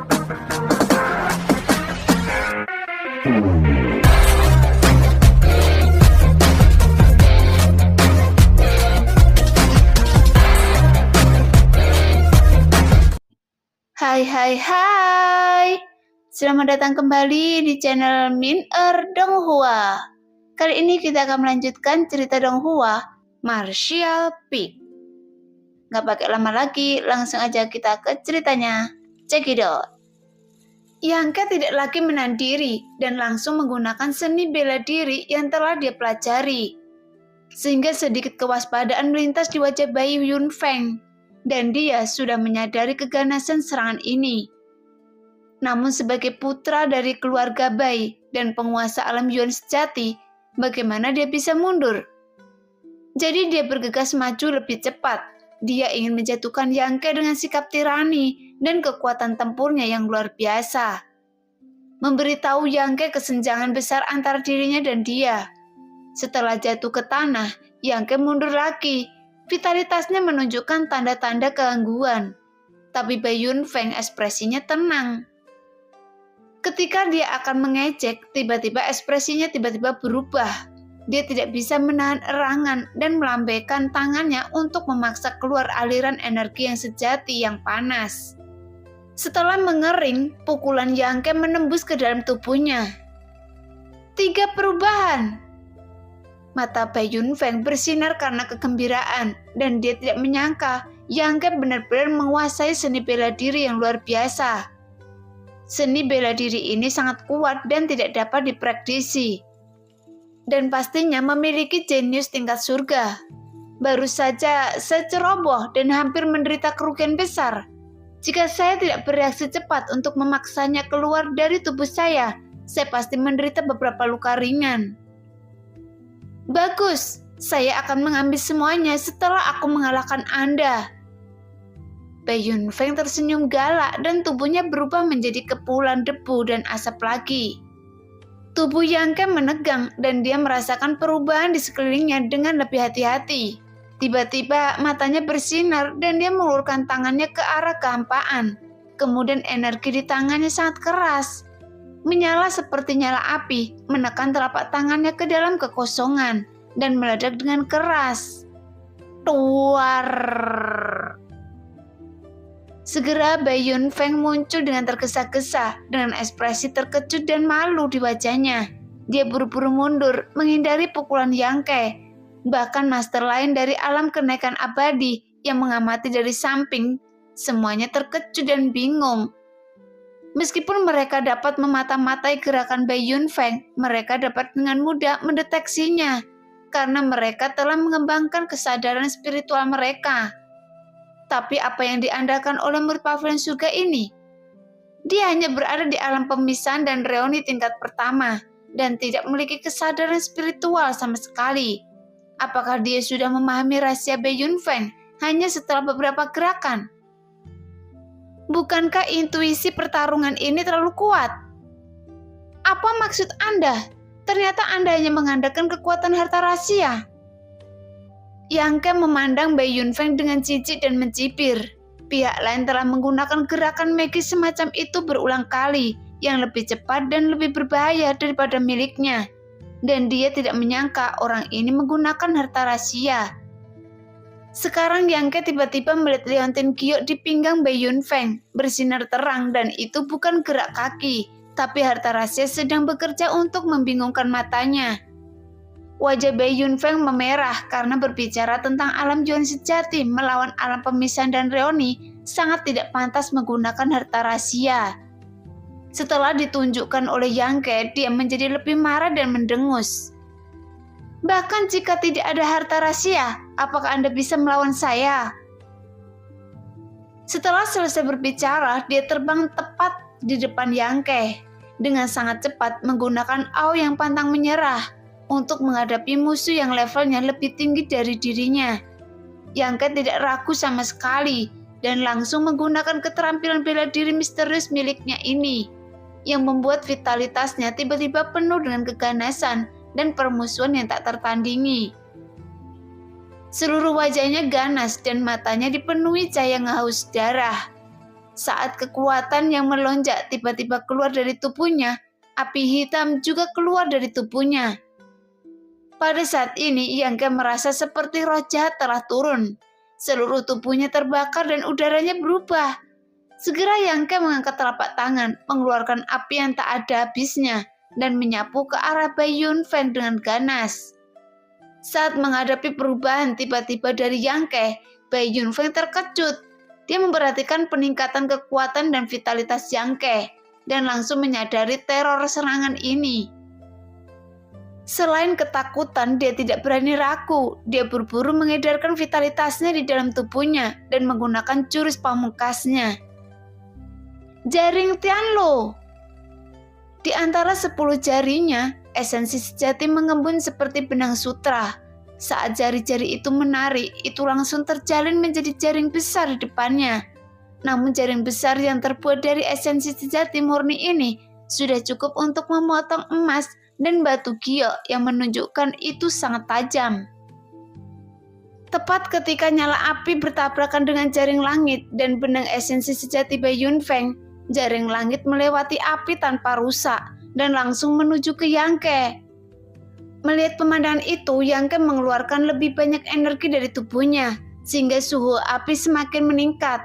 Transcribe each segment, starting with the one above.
Hai. Selamat datang kembali di channel Min Donghua. Kali ini kita akan melanjutkan cerita Donghua, Martial Peak. Gak pakai lama lagi, langsung aja kita ke ceritanya. Check it out. Yangke tidak lagi menahan diri dan langsung menggunakan seni bela diri yang telah dia pelajari. Sehingga sedikit kewaspadaan melintas di wajah Bai Yunfeng. Dan dia sudah menyadari keganasan serangan ini. Namun sebagai putra dari keluarga Bai dan penguasa alam Yuan sejati, bagaimana dia bisa mundur? Jadi dia bergegas maju lebih cepat. Dia ingin menjatuhkan Yangke dengan sikap tirani dan kekuatan tempurnya yang luar biasa. Memberitahu Yangke kesenjangan besar antara dirinya dan dia. Setelah jatuh ke tanah, Yangke mundur lagi. Vitalitasnya menunjukkan tanda-tanda gangguan. Tapi Bai Yunfeng ekspresinya tenang. Ketika dia akan mengejek, tiba-tiba ekspresinya berubah. Dia tidak bisa menahan erangan dan melambaikan tangannya untuk memaksa keluar aliran energi yang sejati yang panas. Setelah mengering, pukulan Yangke menembus ke dalam tubuhnya. 3 perubahan. Mata Bai Yunfeng bersinar karena kegembiraan dan dia tidak menyangka Yangke benar-benar menguasai seni bela diri yang luar biasa. Seni bela diri ini sangat kuat dan tidak dapat dipraktisi. Dan pastinya memiliki jenius tingkat surga. Baru saja saya ceroboh dan hampir menderita kerugian besar. Jika saya tidak bereaksi cepat untuk memaksanya keluar dari tubuh saya pasti menderita beberapa luka ringan. Bagus, saya akan mengambil semuanya setelah aku mengalahkan Anda. Bai Yunfeng tersenyum galak dan tubuhnya berubah menjadi kepulan debu dan asap lagi. Tubuh Yangke menegang dan dia merasakan perubahan di sekelilingnya dengan lebih hati-hati. Tiba-tiba matanya bersinar dan dia mengulurkan tangannya ke arah kehampaan. Kemudian energi di tangannya sangat keras. Menyala seperti nyala api, menekan telapak tangannya ke dalam kekosongan dan meledak dengan keras. Tuar. Segera Bai Yunfeng muncul dengan tergesa-gesa dengan ekspresi terkejut dan malu di wajahnya. Dia buru-buru mundur menghindari pukulan Yangke. Bahkan master lain dari alam kenaikan abadi yang mengamati dari samping, semuanya terkejut dan bingung. Meskipun mereka dapat memata-matai gerakan Bai Yunfeng, mereka dapat dengan mudah mendeteksinya karena mereka telah mengembangkan kesadaran spiritual mereka. Tapi apa yang diandalkan oleh murid pavilion surga ini? Dia hanya berada di alam pemisahan dan reuni tingkat pertama dan tidak memiliki kesadaran spiritual sama sekali. Apakah dia sudah memahami rahasia Bai Yunfeng hanya setelah beberapa gerakan? Bukankah intuisi pertarungan ini terlalu kuat? Apa maksud Anda? Ternyata Anda hanya mengandalkan kekuatan harta rahasia. Yangke memandang Bai Yunfeng dengan jijik dan mencibir. Pihak lain telah menggunakan gerakan magis semacam itu berulang kali, yang lebih cepat dan lebih berbahaya daripada miliknya. Dan dia tidak menyangka orang ini menggunakan harta rahasia. Sekarang Yangke tiba-tiba melihat liontin giok di pinggang Bai Yunfeng bersinar terang dan itu bukan gerak kaki, tapi harta rahasia sedang bekerja untuk membingungkan matanya. Wajah Bai Yunfeng memerah karena berbicara tentang alam Yuan sejati melawan alam pemisahan dan reuni sangat tidak pantas menggunakan harta rahasia. Setelah ditunjukkan oleh Yangke, dia menjadi lebih marah dan mendengus. Bahkan jika tidak ada harta rahasia, apakah Anda bisa melawan saya? Setelah selesai berbicara, dia terbang tepat di depan Yangke. Dengan sangat cepat menggunakan Ao yang pantang menyerah untuk menghadapi musuh yang levelnya lebih tinggi dari dirinya. Yangke tidak ragu sama sekali dan langsung menggunakan keterampilan bela diri misterius miliknya ini yang membuat vitalitasnya tiba-tiba penuh dengan keganasan dan permusuhan yang tak tertandingi. Seluruh wajahnya ganas dan matanya dipenuhi cahaya ngehaus darah. Saat kekuatan yang melonjak tiba-tiba keluar dari tubuhnya, api hitam juga keluar dari tubuhnya. Pada saat ini, Yangke merasa seperti roh jahat telah turun. Seluruh tubuhnya terbakar dan udaranya berubah. Segera Yangke mengangkat telapak tangan, mengeluarkan api yang tak ada habisnya, dan menyapu ke arah Bai Yunfeng dengan ganas. Saat menghadapi perubahan tiba-tiba dari Yangke, Bai Yunfeng terkejut. Dia memperhatikan peningkatan kekuatan dan vitalitas Yangke, dan langsung menyadari teror serangan ini. Selain ketakutan, dia tidak berani ragu. Dia buru-buru mengedarkan vitalitasnya di dalam tubuhnya dan menggunakan jurus pamungkasnya. Jaring Tianlu. Di antara 10 jarinya, esensi sejati mengembun seperti benang sutra. Saat jari-jari itu menarik, itu langsung terjalin menjadi jaring besar di depannya. Namun jaring besar yang terbuat dari esensi sejati murni ini sudah cukup untuk memotong emas dan batu giok yang menunjukkan itu sangat tajam. Tepat ketika nyala api bertabrakan dengan jaring langit dan benang esensi sejati Bai Yunfeng, jaring langit melewati api tanpa rusak dan langsung menuju ke Yangke. Melihat pemandangan itu, Yangke mengeluarkan lebih banyak energi dari tubuhnya, sehingga suhu api semakin meningkat.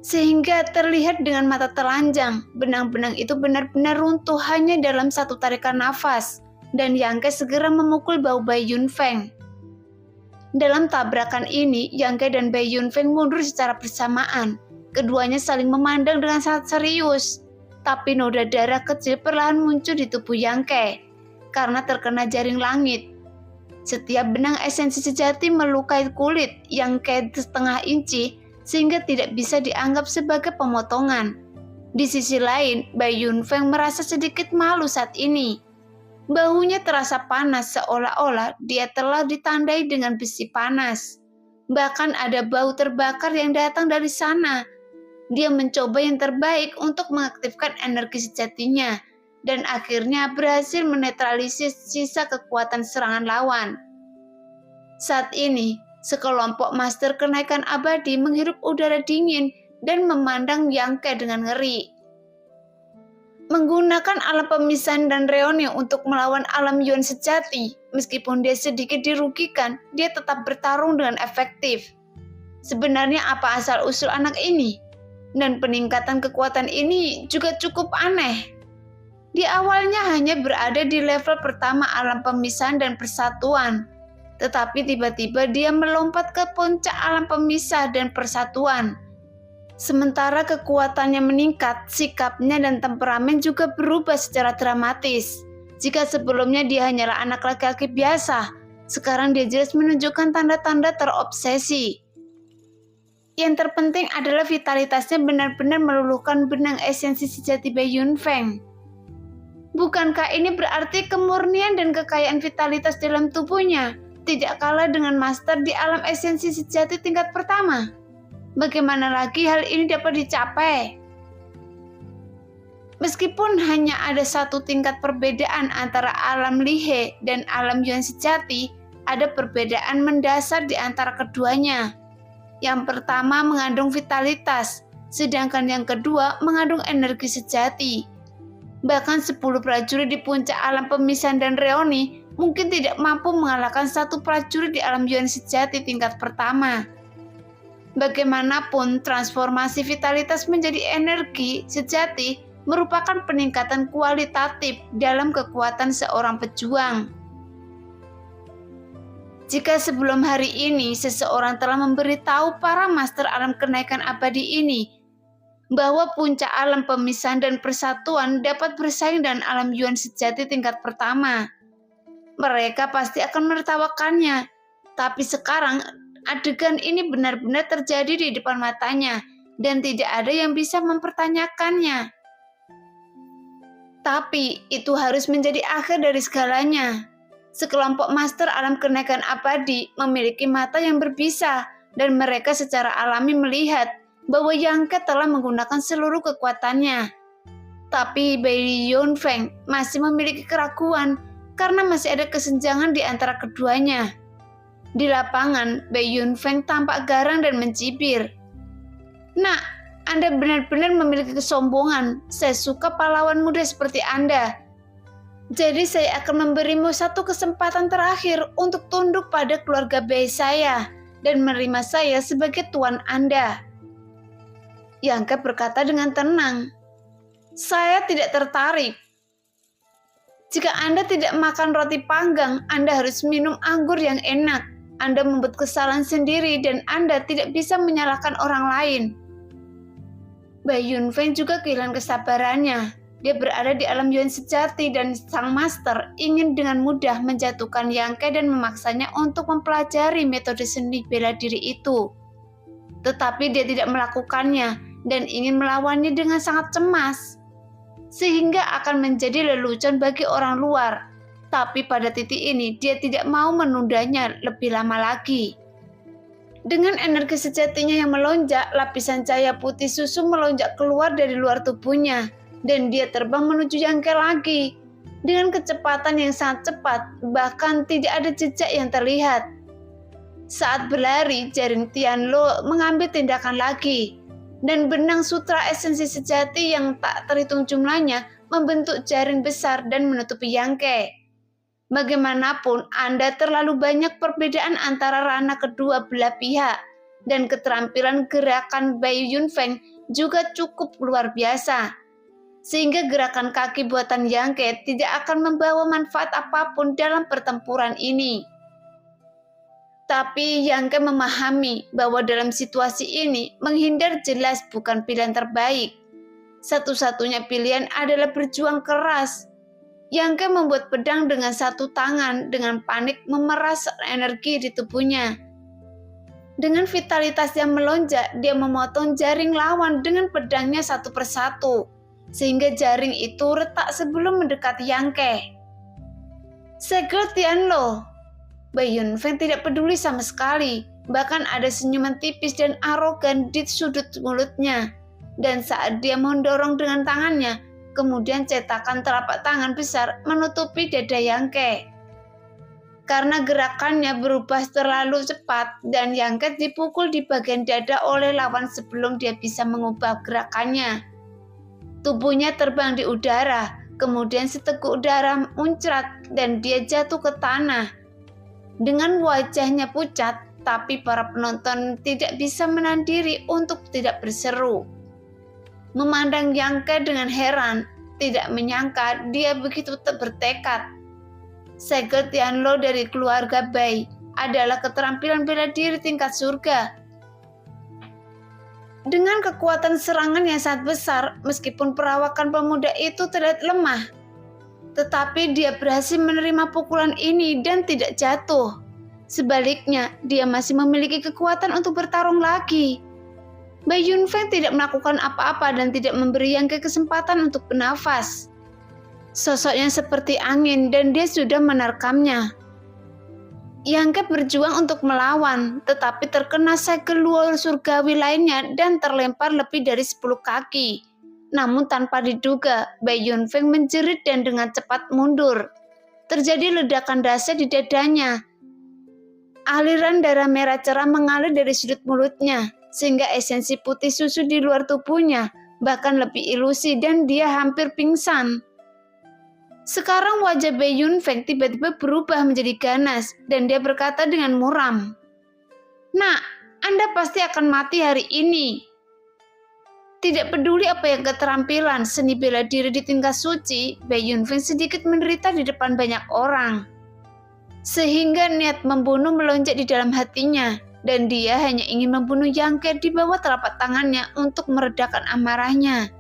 Sehingga terlihat dengan mata telanjang, benang-benang itu benar-benar runtuh hanya dalam satu tarikan nafas, dan Yangke segera memukul bahu Bai Yunfeng. Dalam tabrakan ini, Yangke dan Bai Yunfeng mundur secara bersamaan. Keduanya saling memandang dengan sangat serius, tapi noda darah kecil perlahan muncul di tubuh Yangke karena terkena jaring langit. Setiap benang esensi sejati melukai kulit Yangke setengah inci, sehingga tidak bisa dianggap sebagai pemotongan. Di sisi lain, Bai Yunfeng merasa sedikit malu saat ini. Bahunya terasa panas seolah-olah dia telah ditandai dengan besi panas. Bahkan ada bau terbakar yang datang dari sana. Dia mencoba yang terbaik untuk mengaktifkan energi sejatinya, dan akhirnya berhasil menetralisir sisa kekuatan serangan lawan. Saat ini, sekelompok master kenaikan abadi menghirup udara dingin dan memandang Yangke dengan ngeri. Menggunakan alam pemisahan dan reoni untuk melawan alam Yuan sejati, meskipun dia sedikit dirugikan, dia tetap bertarung dengan efektif. Sebenarnya apa asal-usul anak ini? Dan peningkatan kekuatan ini juga cukup aneh. Di awalnya hanya berada di level pertama alam pemisahan dan persatuan, tetapi tiba-tiba dia melompat ke puncak alam pemisah dan persatuan. Sementara kekuatannya meningkat, sikapnya dan temperamen juga berubah secara dramatis. Jika sebelumnya dia hanyalah anak laki-laki biasa, sekarang dia jelas menunjukkan tanda-tanda terobsesi. Yang terpenting adalah vitalitasnya benar-benar meluluhkan benang esensi sejati Bai Yunfeng. Bukankah ini berarti kemurnian dan kekayaan vitalitas dalam tubuhnya tidak kalah dengan master di alam esensi sejati tingkat pertama? Bagaimana lagi hal ini dapat dicapai? Meskipun hanya ada satu tingkat perbedaan antara alam lihe dan alam yuan sejati, ada perbedaan mendasar di antara keduanya. Yang pertama mengandung vitalitas, sedangkan yang kedua mengandung energi sejati. Bahkan 10 prajurit di puncak alam pemisahan dan reoni mungkin tidak mampu mengalahkan satu prajurit di alam yuan sejati tingkat pertama. Bagaimanapun, transformasi vitalitas menjadi energi sejati merupakan peningkatan kualitatif dalam kekuatan seorang pejuang. Jika sebelum hari ini seseorang telah memberitahu para master alam kenaikan abadi ini bahwa puncak alam pemisahan dan persatuan dapat bersaing dengan alam yuan sejati tingkat pertama, mereka pasti akan menertawakannya. Tapi sekarang adegan ini benar-benar terjadi di depan matanya dan tidak ada yang bisa mempertanyakannya. Tapi itu harus menjadi akhir dari segalanya. Sekelompok master alam kenaikan abadi memiliki mata yang berbisa dan mereka secara alami melihat bahwa Yangke telah menggunakan seluruh kekuatannya. Tapi Bai Yunfeng masih memiliki keraguan karena masih ada kesenjangan di antara keduanya. Di lapangan, Bai Yunfeng tampak garang dan mencibir. "Nak, Anda benar-benar memiliki kesombongan. Saya suka pahlawan muda seperti Anda. Jadi saya akan memberimu satu kesempatan terakhir untuk tunduk pada keluarga bayi saya dan menerima saya sebagai tuan Anda. Yanke berkata dengan tenang, saya tidak tertarik. Jika Anda tidak makan roti panggang, Anda harus minum anggur yang enak. Anda membuat kesalahan sendiri dan Anda tidak bisa menyalahkan orang lain. Bai Yunfeng juga kehilangan kesabarannya. Dia berada di alam Yuan sejati dan sang master ingin dengan mudah menjatuhkan Yanke dan memaksanya untuk mempelajari metode seni bela diri itu. Tetapi dia tidak melakukannya dan ingin melawannya dengan sangat cemas, sehingga akan menjadi lelucon bagi orang luar. Tapi pada titik ini dia tidak mau menundanya lebih lama lagi. Dengan energi sejatinya yang melonjak, lapisan cahaya putih susu melonjak keluar dari luar tubuhnya, dan dia terbang menuju Yanke lagi. Dengan kecepatan yang sangat cepat, bahkan tidak ada jejak yang terlihat. Saat berlari, jaring Tianlo mengambil tindakan lagi, dan benang sutra esensi sejati yang tak terhitung jumlahnya membentuk jaring besar dan menutupi Yanke. Bagaimanapun, Anda terlalu banyak perbedaan antara ranah kedua belah pihak, dan keterampilan gerakan Bai Yunfeng juga cukup luar biasa, sehingga gerakan kaki buatan Yanke tidak akan membawa manfaat apapun dalam pertempuran ini. Tapi Yanke memahami bahwa dalam situasi ini menghindar jelas bukan pilihan terbaik. Satu-satunya pilihan adalah berjuang keras. Yanke membuat pedang dengan satu tangan dengan panik memeras energi di tubuhnya. Dengan vitalitas yang melonjak, dia memotong jaring lawan dengan pedangnya satu persatu, sehingga jaring itu retak sebelum mendekati Yanke. Segel Tianlo. Bai Yunfeng tidak peduli sama sekali, bahkan ada senyuman tipis dan arogan di sudut mulutnya. Dan saat dia mendorong dengan tangannya, kemudian cetakan telapak tangan besar menutupi dada Yanke. Karena gerakannya berubah terlalu cepat dan Yanke dipukul di bagian dada oleh lawan sebelum dia bisa mengubah gerakannya. Tubuhnya terbang di udara, kemudian seteguk udara muncrat dan dia jatuh ke tanah. Dengan wajahnya pucat, tapi para penonton tidak bisa menahan diri untuk tidak berseru. Memandang Yanke dengan heran, tidak menyangka dia begitu bertekad. Segel Tianlo dari keluarga Bai adalah keterampilan bela diri tingkat surga. Dengan kekuatan serangan yang sangat besar, meskipun perawakan pemuda itu terlihat lemah, tetapi dia berhasil menerima pukulan ini dan tidak jatuh. Sebaliknya, dia masih memiliki kekuatan untuk bertarung lagi. Bai Yunfeng tidak melakukan apa-apa dan tidak memberi Yanke kesempatan untuk bernafas. Sosoknya seperti angin dan dia sudah menerkamnya. Yanke berjuang untuk melawan, tetapi terkena segel luar surgawi lainnya dan terlempar lebih dari 10 kaki. Namun tanpa diduga, Bai Yunfeng menjerit dan dengan cepat mundur. Terjadi ledakan dahsyat di dadanya. Aliran darah merah cerah mengalir dari sudut mulutnya, sehingga esensi putih susu di luar tubuhnya bahkan lebih ilusi dan dia hampir pingsan. Sekarang wajah Bai Yunfeng tiba-tiba berubah menjadi ganas dan dia berkata dengan muram, "Nak, Anda pasti akan mati hari ini." Tidak peduli apa yang keterampilan seni bela diri di tingkat suci, Bai Yunfeng sedikit menderita di depan banyak orang. Sehingga niat membunuh melonjak di dalam hatinya, dan dia hanya ingin membunuh Yanke di bawah telapak tangannya untuk meredakan amarahnya.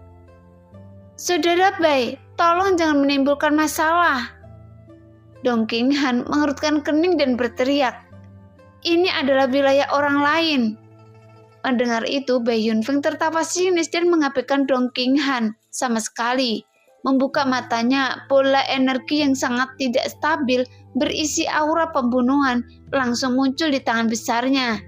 "Saudara Bai, tolong jangan menimbulkan masalah." Dong Qinghan mengerutkan kening dan berteriak, "Ini adalah wilayah orang lain." Mendengar itu, Bai Yunfeng tertawa sinis dan mengabaikan Dong Qinghan sama sekali. Membuka matanya, bola energi yang sangat tidak stabil berisi aura pembunuhan langsung muncul di tangan besarnya.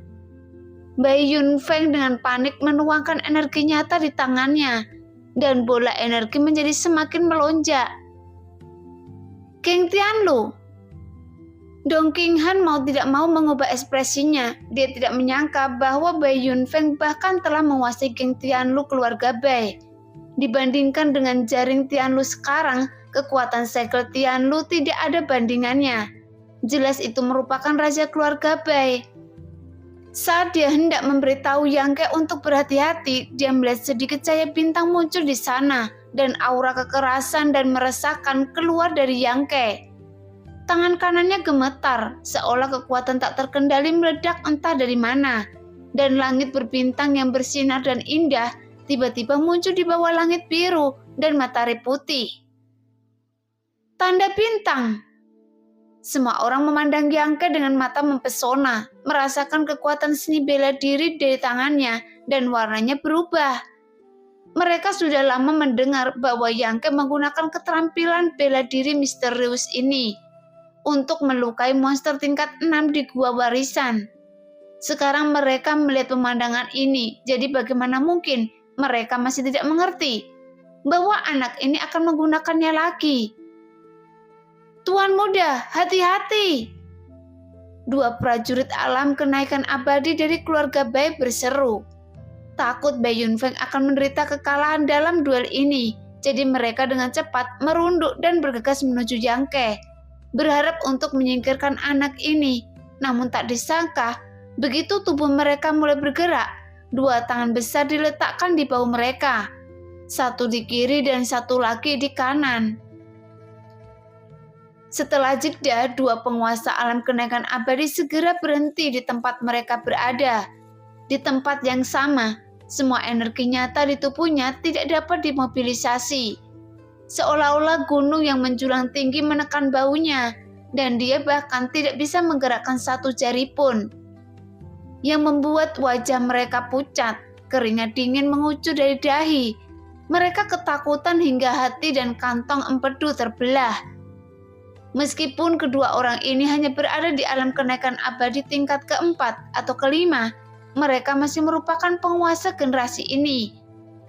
Bai Yunfeng dengan panik menuangkan energi nyata di tangannya, dan bola energi menjadi semakin melonjak. "Geng Tianlu!" Dong Qinghan mau tidak mau mengubah ekspresinya. Dia tidak menyangka bahwa Bai Yunfeng bahkan telah menguasai geng Tianlu keluarga Bai. Dibandingkan dengan jaring Tianlu sekarang, kekuatan segel Tianlu tidak ada bandingannya. Jelas itu merupakan raja keluarga Bai. Saat dia hendak memberitahu Yang Ke untuk berhati-hati, dia melihat sedikit cahaya bintang muncul di sana dan aura kekerasan dan meresahkan keluar dari Yang Ke. Tangan kanannya gemetar, seolah kekuatan tak terkendali meledak entah dari mana. Dan langit berbintang yang bersinar dan indah tiba-tiba muncul di bawah langit biru dan matahari putih. Tanda bintang. Semua orang memandang Yang Ke dengan mata mempesona, merasakan kekuatan seni bela diri dari tangannya dan warnanya berubah. Mereka sudah lama mendengar bahwa Yang Ke menggunakan keterampilan bela diri misterius ini untuk melukai monster tingkat 6 di gua warisan. Sekarang mereka melihat pemandangan ini, jadi bagaimana mungkin mereka masih tidak mengerti bahwa anak ini akan menggunakannya lagi. Tuan muda, hati-hati! Dua prajurit alam kenaikan abadi dari keluarga Bai berseru. Takut Bai Yunfeng akan menderita kekalahan dalam duel ini, jadi mereka dengan cepat merunduk dan bergegas menuju Yang Ke, berharap untuk menyingkirkan anak ini. Namun tak disangka, begitu tubuh mereka mulai bergerak, dua tangan besar diletakkan di bahu mereka, satu di kiri dan satu lagi di kanan. Setelah jeda, dua penguasa alam kenaikan abadi segera berhenti di tempat mereka berada. Di tempat yang sama, semua energi nyata di tubuhnya tidak dapat dimobilisasi. Seolah-olah gunung yang menjulang tinggi menekan bahunya, dan dia bahkan tidak bisa menggerakkan satu jari pun. Yang membuat wajah mereka pucat, keringat dingin mengucur dari dahi. Mereka ketakutan hingga hati dan kantong empedu terbelah. Meskipun kedua orang ini hanya berada di alam kenaikan abadi tingkat keempat atau kelima, mereka masih merupakan penguasa generasi ini.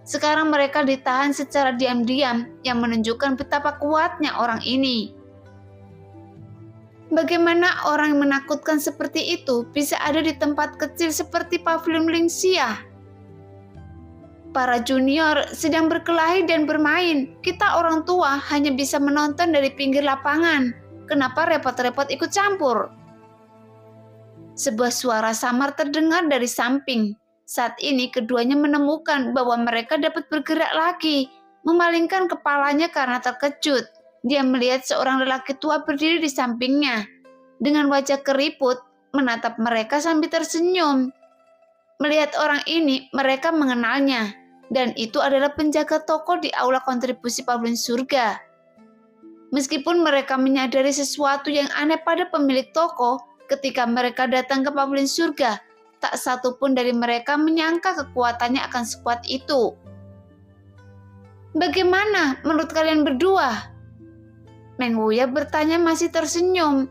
Sekarang mereka ditahan secara diam-diam yang menunjukkan betapa kuatnya orang ini. Bagaimana orang yang menakutkan seperti itu bisa ada di tempat kecil seperti pavilion Lingxia? Para junior sedang berkelahi dan bermain. Kita orang tua hanya bisa menonton dari pinggir lapangan. Kenapa repot-repot ikut campur? Sebuah suara samar terdengar dari samping. Saat ini keduanya menemukan bahwa mereka dapat bergerak lagi. Memalingkan kepalanya karena terkejut. Dia melihat seorang lelaki tua berdiri di sampingnya. Dengan wajah keriput, menatap mereka sambil tersenyum. Melihat orang ini, mereka mengenalnya. Dan itu adalah penjaga toko di aula kontribusi pavilion surga. Meskipun mereka menyadari sesuatu yang aneh pada pemilik toko, ketika mereka datang ke pavilion surga, tak satu pun dari mereka menyangka kekuatannya akan sekuat itu. Bagaimana menurut kalian berdua? Meng Wuya bertanya masih tersenyum.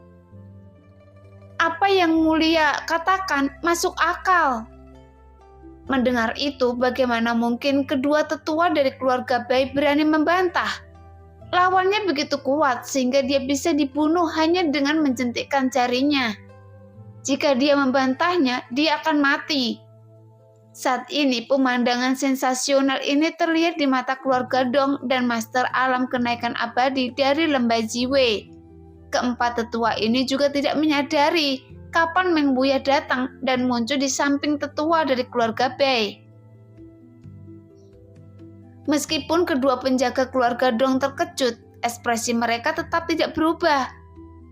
Apa yang mulia katakan masuk akal. Mendengar itu, bagaimana mungkin kedua tetua dari keluarga Bai berani membantah? Lawannya begitu kuat sehingga dia bisa dibunuh hanya dengan menjentikkan jarinya. Jika dia membantahnya, dia akan mati. Saat ini pemandangan sensasional ini terlihat di mata keluarga Dong dan Master Alam Kenaikan Abadi dari Lembah Jiwe. Keempat tetua ini juga tidak menyadari kapan Meng Wuya datang dan muncul di samping tetua dari keluarga Bai. Meskipun kedua penjaga keluarga Dong terkejut, ekspresi mereka tetap tidak berubah.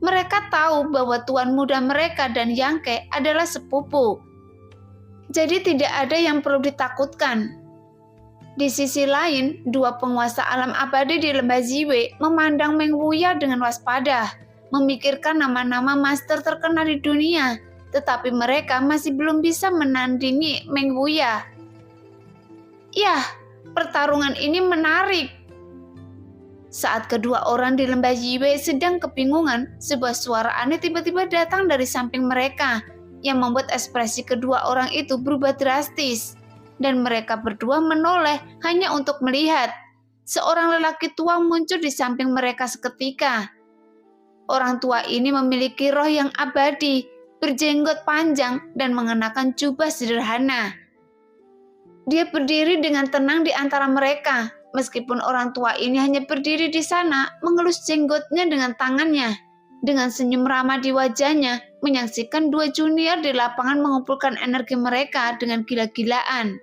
Mereka tahu bahwa tuan muda mereka dan Yang Ke adalah sepupu. Jadi tidak ada yang perlu ditakutkan. Di sisi lain, dua penguasa alam abadi di Lembah Jiwe memandang Meng Wuya dengan waspada, memikirkan nama-nama master terkenal di dunia, tetapi mereka masih belum bisa menandingi Meng Wuya. Yah, pertarungan ini menarik. Saat kedua orang di Lembah Jiwe sedang kebingungan, sebuah suara aneh tiba-tiba datang dari samping mereka, yang membuat ekspresi kedua orang itu berubah drastis, dan mereka berdua menoleh hanya untuk melihat. Seorang lelaki tua muncul di samping mereka seketika. Orang tua ini memiliki roh yang abadi, berjenggot panjang dan mengenakan jubah sederhana. Dia berdiri dengan tenang di antara mereka, meskipun orang tua ini hanya berdiri di sana, mengelus jenggotnya dengan tangannya. Dengan senyum ramah di wajahnya, menyaksikan dua junior di lapangan mengumpulkan energi mereka dengan gila-gilaan.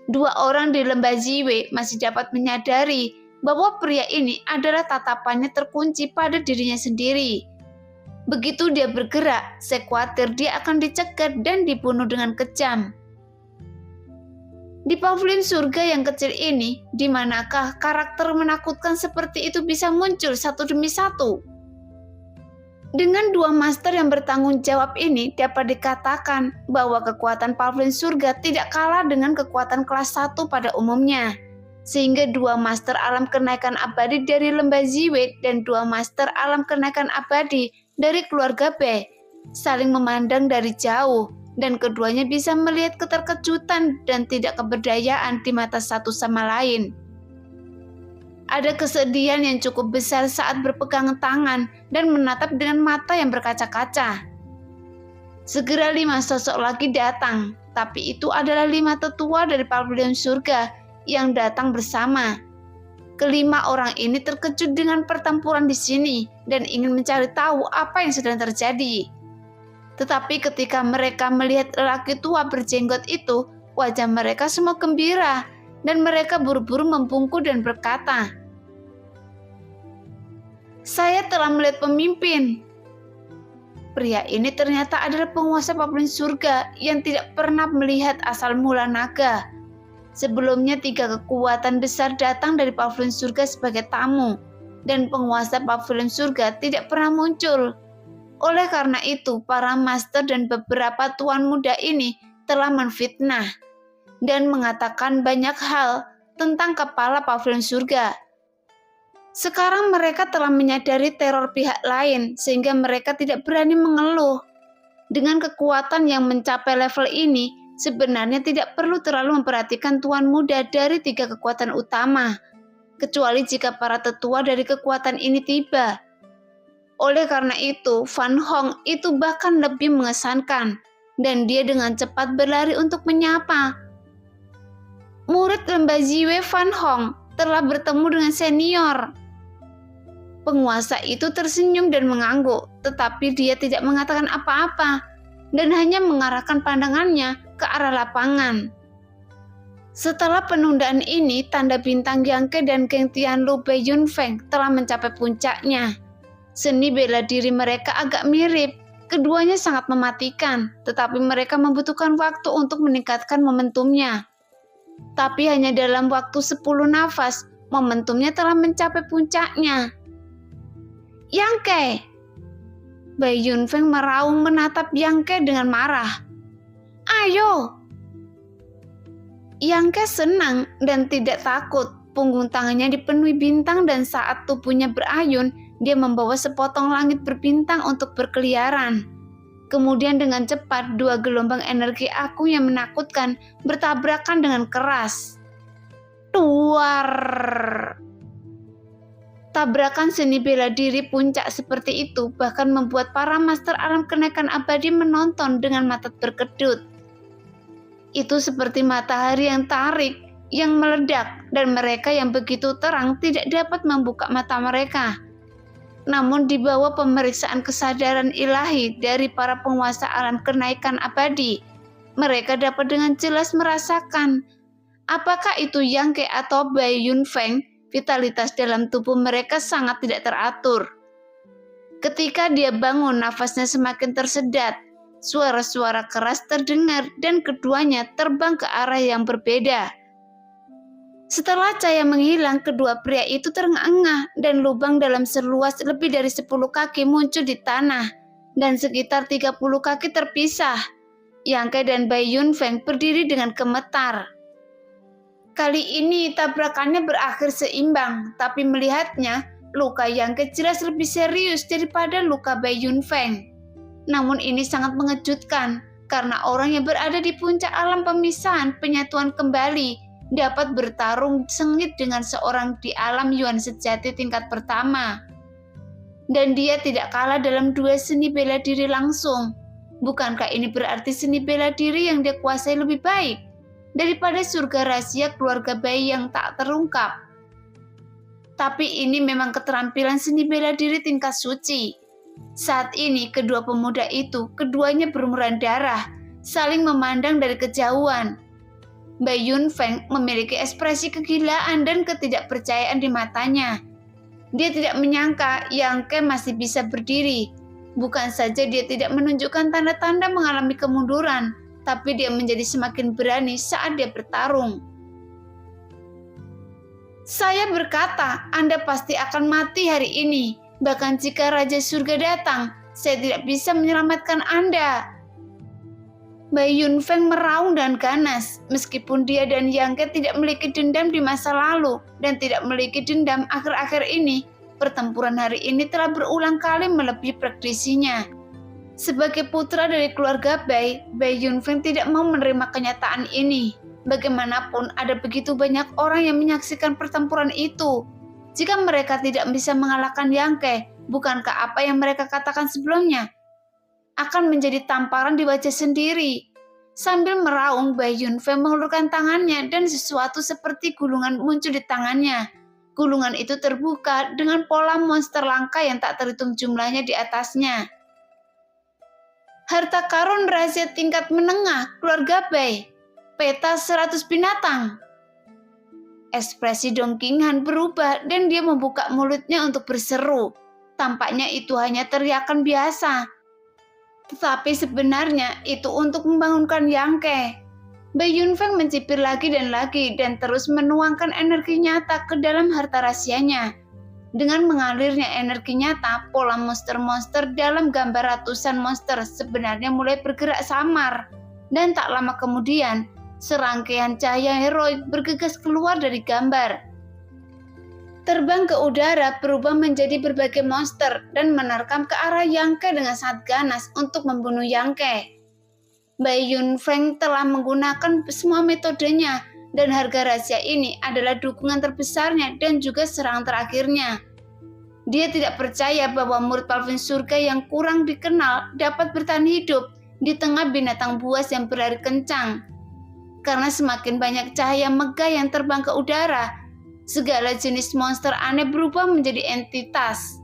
Dua orang di lembah Ziwe masih dapat menyadari bahwa pria ini adalah tatapannya terkunci pada dirinya sendiri. Begitu dia bergerak, saya khawatir dia akan dicegat dan dibunuh dengan kejam. Di pavilion surga yang kecil ini, di manakah karakter menakutkan seperti itu bisa muncul satu demi satu? Dengan dua master yang bertanggung jawab ini, dapat dikatakan bahwa kekuatan pavilion surga tidak kalah dengan kekuatan kelas 1 pada umumnya. Sehingga dua master alam kenaikan abadi dari lembah Ziwe dan dua master alam kenaikan abadi dari keluarga B saling memandang dari jauh, dan keduanya bisa melihat keterkejutan dan tidak keberdayaan di mata satu sama lain. Ada kesedihan yang cukup besar saat berpegangan tangan dan menatap dengan mata yang berkaca-kaca. Segera 5 sosok lagi datang, tapi itu adalah 5 tetua dari pavilion surga yang datang bersama. Kelima orang ini terkejut dengan pertempuran di sini dan ingin mencari tahu apa yang sedang terjadi. Tetapi ketika mereka melihat lelaki tua berjenggot itu, wajah mereka semua gembira dan mereka buru-buru membungkuk dan berkata, "Saya telah melihat pemimpin." Pria ini ternyata adalah penguasa pavilion surga yang tidak pernah melihat asal mula naga. Sebelumnya 3 kekuatan besar datang dari pavilion surga sebagai tamu, dan penguasa pavilion surga tidak pernah muncul. Oleh karena itu, para master dan beberapa tuan muda ini telah menfitnah dan mengatakan banyak hal tentang kepala pavilion surga. Sekarang mereka telah menyadari teror pihak lain sehingga mereka tidak berani mengeluh. Dengan kekuatan yang mencapai level ini, sebenarnya tidak perlu terlalu memperhatikan tuan muda dari 3 kekuatan utama, kecuali jika para tetua dari kekuatan ini tiba. Oleh karena itu, Van Hong itu bahkan lebih mengesankan, dan dia dengan cepat berlari untuk menyapa. Murid lembah Ziwe Van Hong telah bertemu dengan senior. Penguasa itu tersenyum dan mengangguk, tetapi dia tidak mengatakan apa-apa dan hanya mengarahkan pandangannya ke arah lapangan. Setelah penundaan ini, tanda bintang Yangke dan Geng Tianlu Bei Yunfeng telah mencapai puncaknya. Seni bela diri mereka agak mirip, keduanya sangat mematikan, tetapi mereka membutuhkan waktu untuk meningkatkan momentumnya. Tapi hanya dalam waktu 10 nafas, momentumnya telah mencapai puncaknya. "Yangke!" Bei Yunfeng meraung menatap Yangke dengan marah. "Ayo!" Yangke senang dan tidak takut. Punggung tangannya dipenuhi bintang dan saat tubuhnya berayun, dia membawa sepotong langit berbintang untuk berkeliaran. Kemudian dengan cepat 2 gelombang energi aku yang menakutkan bertabrakan dengan keras. Duar! Tabrakan seni bela diri puncak seperti itu bahkan membuat para master alam kenaikan abadi menonton dengan mata berkedut. Itu seperti matahari yang tarik, yang meledak, dan mereka yang begitu terang tidak dapat membuka mata mereka. Namun di bawah pemeriksaan kesadaran ilahi dari para penguasa alam kenaikan abadi, mereka dapat dengan jelas merasakan apakah itu Yangke atau Bei Yunfeng. Vitalitas dalam tubuh mereka sangat tidak teratur. Ketika dia bangun, nafasnya semakin tersedat. Suara-suara keras terdengar dan keduanya terbang ke arah yang berbeda. Setelah cahaya menghilang, kedua pria itu terengah-engah dan lubang dalam seluas lebih dari 10 kaki muncul di tanah dan sekitar 30 kaki terpisah. Yangke dan Bei Yunfeng berdiri dengan gemetar. Kali ini tabrakannya berakhir seimbang, tapi melihatnya, luka Yangke jelas lebih serius daripada luka Bei Yunfeng. Namun ini sangat mengejutkan, karena orang yang berada di puncak alam pemisahan penyatuan kembali dapat bertarung sengit dengan seorang di alam Yuan sejati tingkat pertama. Dan dia tidak kalah dalam dua seni bela diri langsung. Bukankah ini berarti seni bela diri yang dia kuasai lebih baik daripada surga rahasia keluarga bayi yang tak terungkap? Tapi ini memang keterampilan seni bela diri tingkat suci. Saat ini kedua pemuda itu, keduanya berumuran darah, saling memandang dari kejauhan. Bai Yunfeng memiliki ekspresi kegilaan dan ketidakpercayaan di matanya. Dia tidak menyangka Yang Ke masih bisa berdiri. Bukan saja dia tidak menunjukkan tanda-tanda mengalami kemunduran, tapi dia menjadi semakin berani saat dia bertarung. Saya berkata, Anda pasti akan mati hari ini. Bahkan jika Raja Surga datang, saya tidak bisa menyelamatkan Anda. Bai Yunfeng meraung dan ganas, meskipun dia dan Yang Ke tidak memiliki dendam di masa lalu dan tidak memiliki dendam akhir-akhir ini. Pertempuran hari ini telah berulang kali melebihi prediksinya. Sebagai putra dari keluarga Bai Yunfeng tidak mau menerima kenyataan ini. Bagaimanapun ada begitu banyak orang yang menyaksikan pertempuran itu. Jika mereka tidak bisa mengalahkan Yang Ke, bukankah apa yang mereka katakan sebelumnya akan menjadi tamparan di wajah sendiri? Sambil meraung, Bai Yunfeng mengulurkan tangannya dan sesuatu seperti gulungan muncul di tangannya. Gulungan itu terbuka dengan pola monster langka yang tak terhitung jumlahnya di atasnya. Harta karun rahasia tingkat menengah keluarga Bai. Peta 100 binatang. Ekspresi Dong Qinghan berubah dan dia membuka mulutnya untuk berseru. Tampaknya itu hanya teriakan biasa. Tetapi sebenarnya itu untuk membangunkan Yang Ke. Bai Yunfeng mencibir lagi dan terus menuangkan energi nyata ke dalam harta rahasianya. Dengan mengalirnya energi nyata, pola monster-monster dalam gambar ratusan monster sebenarnya mulai bergerak samar. Dan tak lama kemudian, serangkaian cahaya heroik bergegas keluar dari gambar. Terbang ke udara berubah menjadi berbagai monster dan menerkam ke arah Yang Ke dengan sangat ganas untuk membunuh Yang Ke. Bai Yunfeng telah menggunakan semua metodenya dan harga rahasia ini adalah dukungan terbesarnya dan juga serangan terakhirnya. Dia tidak percaya bahwa murid Palvin Surga yang kurang dikenal dapat bertahan hidup di tengah binatang buas yang berlari kencang. Karena semakin banyak cahaya megah yang terbang ke udara, segala jenis monster aneh berubah menjadi entitas.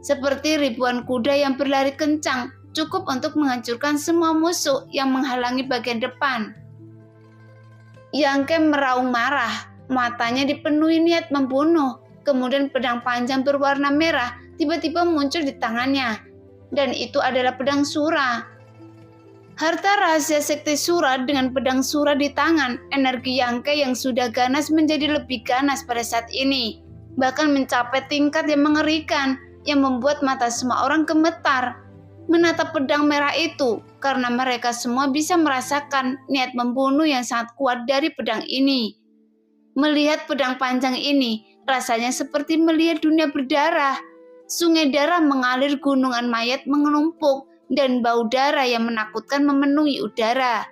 Seperti ribuan kuda yang berlari kencang, cukup untuk menghancurkan semua musuh yang menghalangi bagian depan. Yang Ke meraung marah, matanya dipenuhi niat membunuh. Kemudian pedang panjang berwarna merah tiba-tiba muncul di tangannya. Dan itu adalah pedang Sura. Harta rahasia sekte Sura dengan pedang Sura di tangan, energi Yang Ke yang sudah ganas menjadi lebih ganas pada saat ini. Bahkan mencapai tingkat yang mengerikan, yang membuat mata semua orang gemetar menatap pedang merah itu, karena mereka semua bisa merasakan niat membunuh yang sangat kuat dari pedang ini. Melihat pedang panjang ini, rasanya seperti melihat dunia berdarah. Sungai darah mengalir, gunungan mayat menumpuk, dan bau darah yang menakutkan memenuhi udara.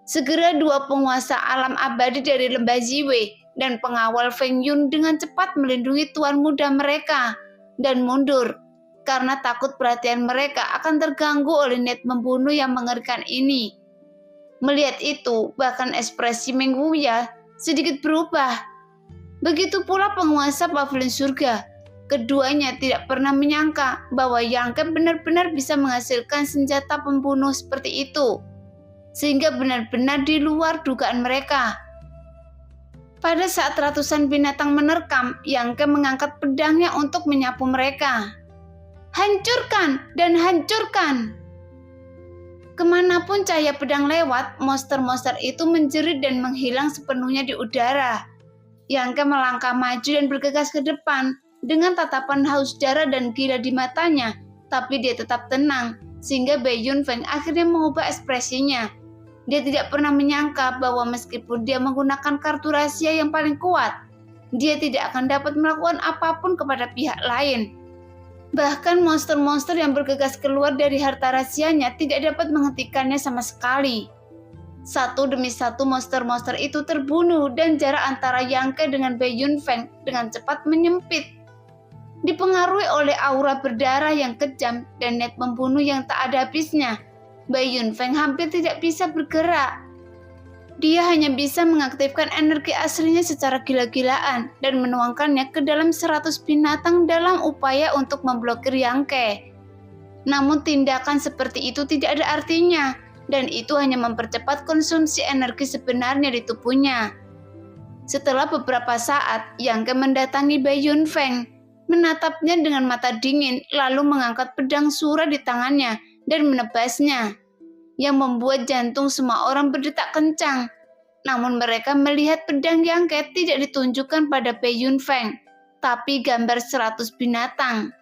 Segera dua penguasa alam abadi dari lembah Ziwei dan pengawal Feng Yun dengan cepat melindungi tuan muda mereka dan mundur, karena takut perhatian mereka akan terganggu oleh niat membunuh yang mengerikan ini. Melihat itu, bahkan ekspresi Meng Wuya sedikit berubah. Begitu pula penguasa Pavilion Surga. Keduanya tidak pernah menyangka bahwa Yang Ke benar-benar bisa menghasilkan senjata pembunuh seperti itu, sehingga benar-benar di luar dugaan mereka. Pada saat ratusan binatang menerkam, Yang Ke mengangkat pedangnya untuk menyapu mereka. Hancurkan dan hancurkan! Kemanapun cahaya pedang lewat, monster-monster itu menjerit dan menghilang sepenuhnya di udara. Yang Ke melangkah maju dan bergegas ke depan dengan tatapan haus darah dan gila di matanya, tapi dia tetap tenang, sehingga Bai Yunfeng akhirnya mengubah ekspresinya. Dia tidak pernah menyangka bahwa meskipun dia menggunakan kartu rahasia yang paling kuat, dia tidak akan dapat melakukan apapun kepada pihak lain. Bahkan monster-monster yang bergegas keluar dari harta rahasianya tidak dapat menghentikannya sama sekali. Satu demi satu monster-monster itu terbunuh dan jarak antara Yang Ke dengan Bai Yunfeng dengan cepat menyempit. Dipengaruhi oleh aura berdarah yang kejam dan niat membunuh yang tak ada habisnya, Bai Yunfeng hampir tidak bisa bergerak. Dia hanya bisa mengaktifkan energi aslinya secara gila-gilaan dan menuangkannya ke dalam 100 binatang dalam upaya untuk memblokir Yang Ke. Namun tindakan seperti itu tidak ada artinya, dan itu hanya mempercepat konsumsi energi sebenarnya di tubuhnya. Setelah beberapa saat, Yang Ke mendatangi Bai Yunfeng, menatapnya dengan mata dingin, lalu mengangkat pedang Sura di tangannya dan menebasnya, yang membuat jantung semua orang berdetak kencang. Namun mereka melihat pedang Yang Ke tidak ditunjukkan pada Bai Yunfeng, tapi gambar 100 binatang,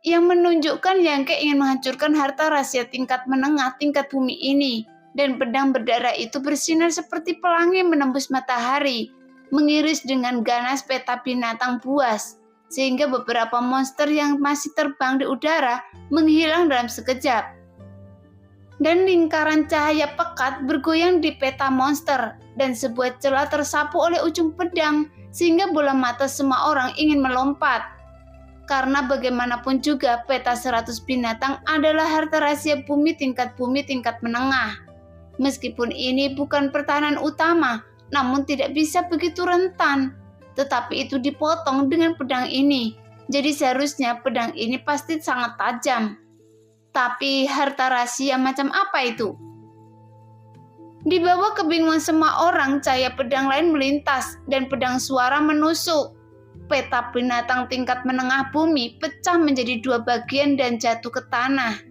yang menunjukkan Yang Ke ingin menghancurkan harta rahasia tingkat menengah tingkat bumi ini. Dan pedang berdarah itu bersinar seperti pelangi menembus matahari, mengiris dengan ganas peta binatang buas, sehingga beberapa monster yang masih terbang di udara menghilang dalam sekejap. Dan lingkaran cahaya pekat bergoyang di peta monster, dan sebuah celah tersapu oleh ujung pedang, sehingga bola mata semua orang ingin melompat. Karena bagaimanapun juga peta 100 binatang adalah harta rahasia bumi tingkat menengah. Meskipun ini bukan pertahanan utama, namun tidak bisa begitu rentan. Tetapi itu dipotong dengan pedang ini, jadi seharusnya pedang ini pasti sangat tajam. Tapi harta rahasia macam apa itu? Di bawah kebingungan semua orang, cahaya pedang lain melintas dan pedang suara menusuk. Peta binatang tingkat menengah bumi pecah menjadi 2 bagian dan jatuh ke tanah.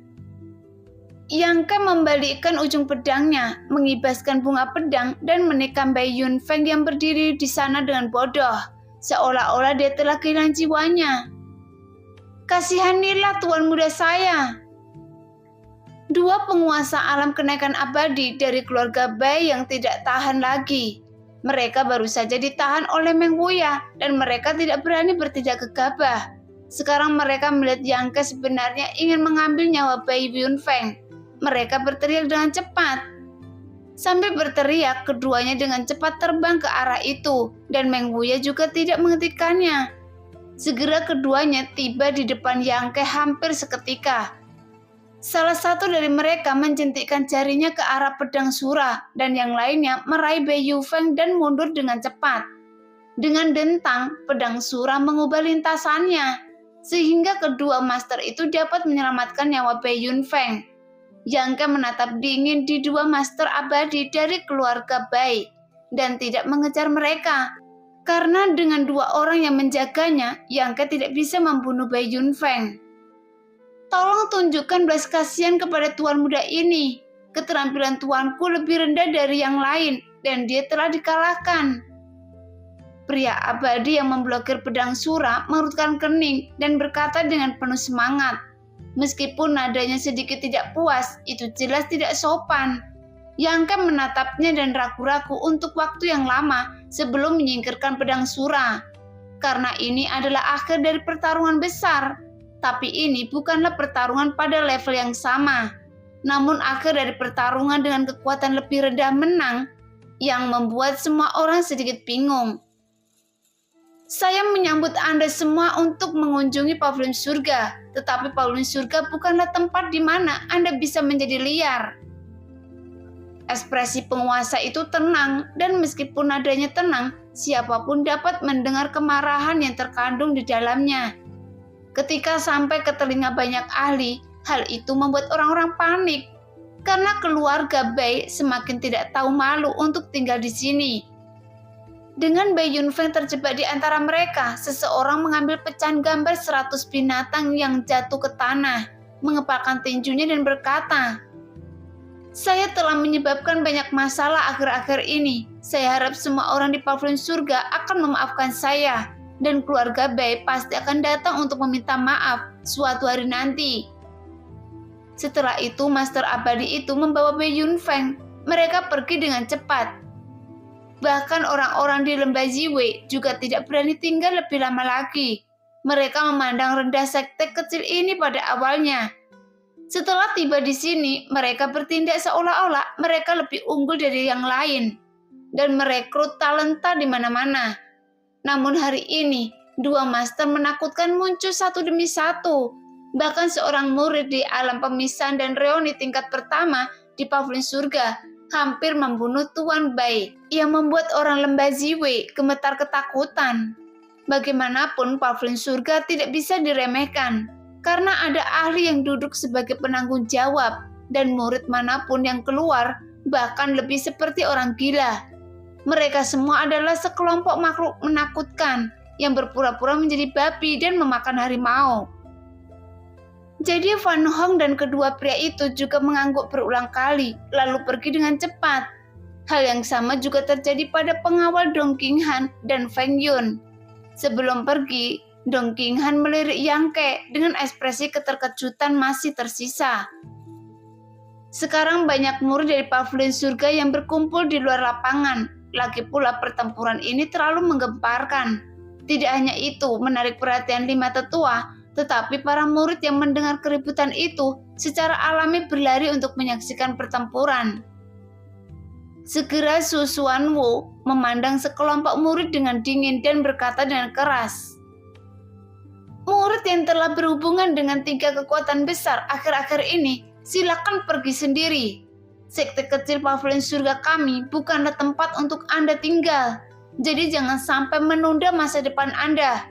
Yang Ke membalikkan ujung pedangnya, mengibaskan bunga pedang dan menikam Bai Yunfeng yang berdiri di sana dengan bodoh, seolah-olah dia telah kehilangan jiwanya. "Kasihanilah tuan muda saya." 2 penguasa alam kenaikan abadi dari keluarga Bai yang tidak tahan lagi. Mereka baru saja ditahan oleh Meng Wuya dan mereka tidak berani bertindak gegabah. Sekarang mereka melihat Yang Ke sebenarnya ingin mengambil nyawa Bai Yunfeng. Mereka berteriak dengan cepat. Sambil berteriak, keduanya dengan cepat terbang ke arah itu, dan Meng Wuya juga tidak menghentikannya. Segera keduanya tiba di depan Yang Ke hampir seketika. Salah satu dari mereka menjentikkan jarinya ke arah pedang Sura, dan yang lainnya meraih Bai Yunfeng dan mundur dengan cepat. Dengan dentang, pedang Sura mengubah lintasannya, sehingga kedua master itu dapat menyelamatkan nyawa Bai Yunfeng. Yang Ke menatap dingin di 2 master abadi dari keluarga Bai dan tidak mengejar mereka. Karena dengan 2 orang yang menjaganya, Yang Ke tidak bisa membunuh Bai Yunfeng. "Tolong tunjukkan belas kasihan kepada tuan muda ini. Keterampilan tuanku lebih rendah dari yang lain dan dia telah dikalahkan." Pria abadi yang memblokir pedang Sura mengerutkan kening dan berkata dengan penuh semangat. Meskipun nadanya sedikit tidak puas, itu jelas tidak sopan. Yang Ke menatapnya dan ragu-ragu untuk waktu yang lama sebelum menyingkirkan pedang Sura. Karena ini adalah akhir dari pertarungan besar. Tapi ini bukanlah pertarungan pada level yang sama. Namun akhir dari pertarungan dengan kekuatan lebih rendah menang, yang membuat semua orang sedikit bingung. "Saya menyambut Anda semua untuk mengunjungi pavilion surga, tetapi pavilion surga bukanlah tempat di mana Anda bisa menjadi liar." Ekspresi penguasa itu tenang, dan meskipun nadanya tenang, siapapun dapat mendengar kemarahan yang terkandung di dalamnya. Ketika sampai ke telinga banyak ahli, hal itu membuat orang-orang panik, karena keluarga Bai semakin tidak tahu malu untuk tinggal di sini. Dengan Bai Yunfeng terjebak di antara mereka, seseorang mengambil pecahan gambar 100 binatang yang jatuh ke tanah, mengepalkan tinjunya dan berkata, "Saya telah menyebabkan banyak masalah akhir-akhir ini. Saya harap semua orang di pavilion surga akan memaafkan saya, dan keluarga Bai pasti akan datang untuk meminta maaf suatu hari nanti." Setelah itu, master abadi itu membawa Bai Yunfeng. Mereka pergi dengan cepat. Bahkan orang-orang di lembah Ziwei juga tidak berani tinggal lebih lama lagi. Mereka memandang rendah sekte kecil ini pada awalnya. Setelah tiba di sini, mereka bertindak seolah-olah mereka lebih unggul dari yang lain dan merekrut talenta di mana-mana. Namun hari ini, Dua master menakutkan muncul satu demi satu. Bahkan seorang murid di alam pemisahan dan reuni tingkat pertama di pavilion surga hampir membunuh Tuan Bai yang membuat orang lembah Ziwei gemetar ketakutan. Bagaimanapun pavilion surga tidak bisa diremehkan karena ada ahli yang duduk sebagai penanggung jawab dan murid manapun yang keluar bahkan lebih seperti orang gila. Mereka semua adalah sekelompok makhluk menakutkan yang berpura-pura menjadi babi dan memakan harimau. Jadi Van Hong dan kedua pria itu juga mengangguk berulang kali, lalu pergi dengan cepat. Hal yang sama juga terjadi pada pengawal Dong Qinghan dan Feng Yun. Sebelum pergi, Dong Qinghan melirik Yang Ke dengan ekspresi keterkejutan masih tersisa. Sekarang banyak murid dari pavilion surga yang berkumpul di luar lapangan. Lagi pula pertempuran ini terlalu menggemparkan. Tidak hanya itu menarik perhatian 5 tetua, tetapi para murid yang mendengar keributan itu secara alami berlari untuk menyaksikan pertempuran. Segera Su Xuanwu memandang sekelompok murid dengan dingin dan berkata dengan keras, "Murid yang telah berhubungan dengan 3 kekuatan besar akhir-akhir ini, silakan pergi sendiri. Sekte kecil pavilion surga kami bukanlah tempat untuk Anda tinggal, jadi jangan sampai menunda masa depan Anda."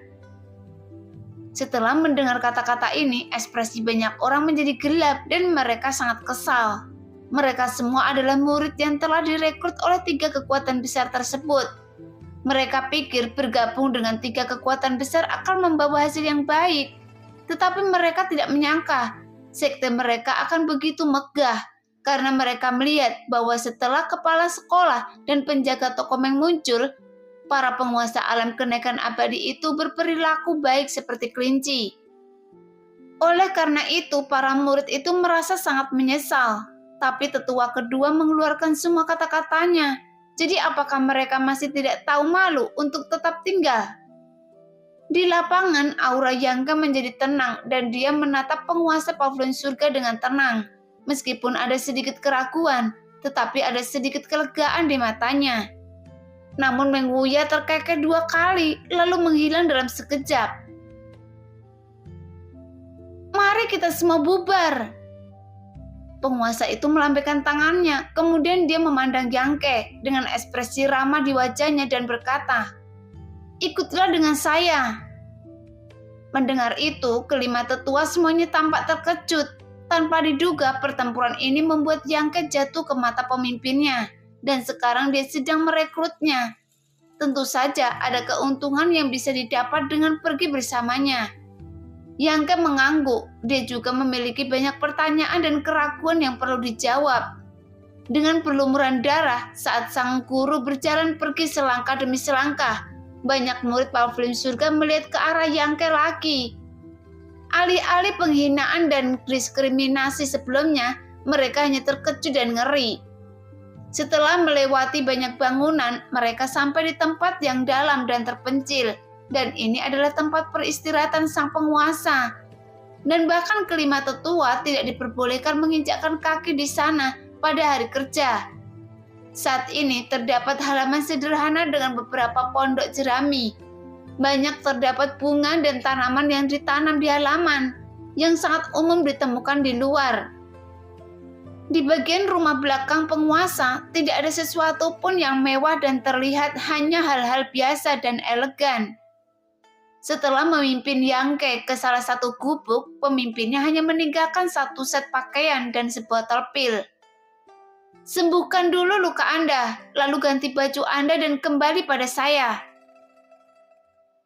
Setelah mendengar kata-kata ini, ekspresi banyak orang menjadi gelap dan mereka sangat kesal. Mereka semua adalah murid yang telah direkrut oleh 3 kekuatan besar tersebut. Mereka pikir bergabung dengan 3 kekuatan besar akan membawa hasil yang baik. Tetapi mereka tidak menyangka sekte mereka akan begitu megah karena mereka melihat bahwa setelah kepala sekolah dan penjaga tokomeng muncul, para penguasa alam kenaikan abadi itu berperilaku baik seperti kelinci. Oleh karena itu, para murid itu merasa sangat menyesal. Tapi tetua kedua mengeluarkan semua kata-katanya. Jadi apakah mereka masih tidak tahu malu untuk tetap tinggal? Di lapangan, aura Yang Ke menjadi tenang dan dia menatap penguasa pavilion surga dengan tenang. Meskipun ada sedikit keraguan, tetapi ada sedikit kelegaan di matanya. Namun Meng Wuya terkekeh 2 kali, lalu menghilang dalam sekejap. "Mari kita semua bubar." Penguasa itu melambaikan tangannya, kemudian dia memandang Yang Ke dengan ekspresi ramah di wajahnya dan berkata, "Ikutlah dengan saya." Mendengar itu, kelima tetua semuanya tampak terkejut. Tanpa diduga, pertempuran ini membuat Yang Ke jatuh ke mata pemimpinnya. Dan sekarang dia sedang merekrutnya. Tentu saja ada keuntungan yang bisa didapat dengan pergi bersamanya. Yang Ke mengangguk, dia juga memiliki banyak pertanyaan dan keraguan yang perlu dijawab. Dengan berlumuran darah saat sang guru berjalan pergi selangkah demi selangkah, banyak murid pavilion surga melihat ke arah Yang Ke lagi. Alih-alih penghinaan dan diskriminasi sebelumnya, mereka hanya terkejut dan ngeri. Setelah melewati banyak bangunan, mereka sampai di tempat yang dalam dan terpencil, dan ini adalah tempat peristirahatan sang penguasa. Dan bahkan kelima tetua tidak diperbolehkan menginjakkan kaki di sana pada hari kerja. Saat ini terdapat halaman sederhana dengan beberapa pondok jerami. Banyak terdapat bunga dan tanaman yang ditanam di halaman, yang sangat umum ditemukan di luar. Di bagian rumah belakang penguasa, tidak ada sesuatu pun yang mewah dan terlihat hanya hal-hal biasa dan elegan. Setelah memimpin Yang Ke ke salah satu gubuk, pemimpinnya hanya meninggalkan 1 set pakaian dan sebotol pil. "Sembuhkan dulu luka Anda, lalu ganti baju Anda dan kembali pada saya."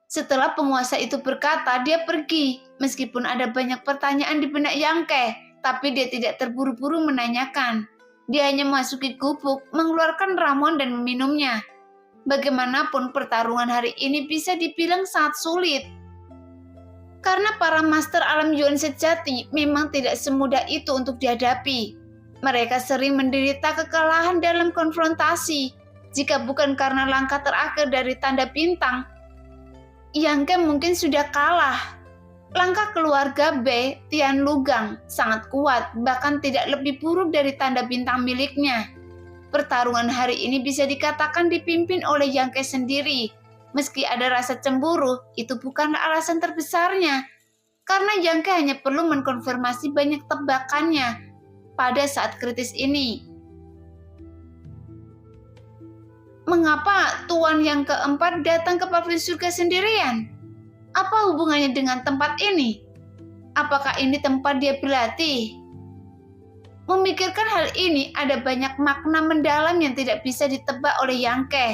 Setelah penguasa itu berkata, dia pergi. Meskipun ada banyak pertanyaan di benak Yang Ke, tapi dia tidak terburu-buru menanyakan. Dia hanya memasuki gubuk, mengeluarkan ramuan dan meminumnya. Bagaimanapun pertarungan hari ini bisa dibilang sangat sulit. Karena para master alam Yuan sejati memang tidak semudah itu untuk dihadapi. Mereka sering menderita kekalahan dalam konfrontasi. Jika bukan karena langkah terakhir dari tanda bintang, Yang Ke mungkin sudah kalah. Langkah keluarga B, Tian Lugang, sangat kuat, bahkan tidak lebih buruk dari tanda bintang miliknya. Pertarungan hari ini bisa dikatakan dipimpin oleh Yang Ke sendiri. Meski ada rasa cemburu, itu bukanlah alasan terbesarnya. Karena Yang Ke hanya perlu mengkonfirmasi banyak tebakannya pada saat kritis ini. Mengapa Tuan yang keempat datang ke pavilion surga sendirian? Apa hubungannya dengan tempat ini? Apakah ini tempat dia berlatih? Memikirkan hal ini, ada banyak makna mendalam yang tidak bisa ditebak oleh Yang Ke.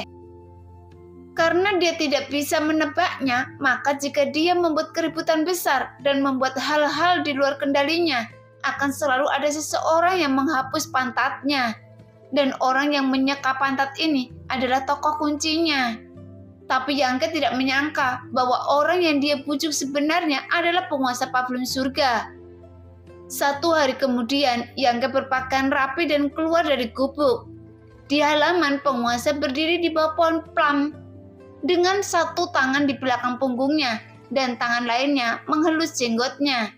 Karena dia tidak bisa menebaknya, maka jika dia membuat keributan besar dan membuat hal-hal di luar kendalinya, akan selalu ada seseorang yang menghapus pantatnya. Dan orang yang menyeka pantat ini adalah tokoh kuncinya. Tapi Yang Ke tidak menyangka bahwa orang yang dia bujuk sebenarnya adalah penguasa pavilion surga. Satu hari kemudian, Yang Ke berpakaian rapi dan keluar dari gubuk. Di halaman, penguasa berdiri di bawah pohon plum dengan satu tangan di belakang punggungnya dan tangan lainnya menghelus jenggotnya.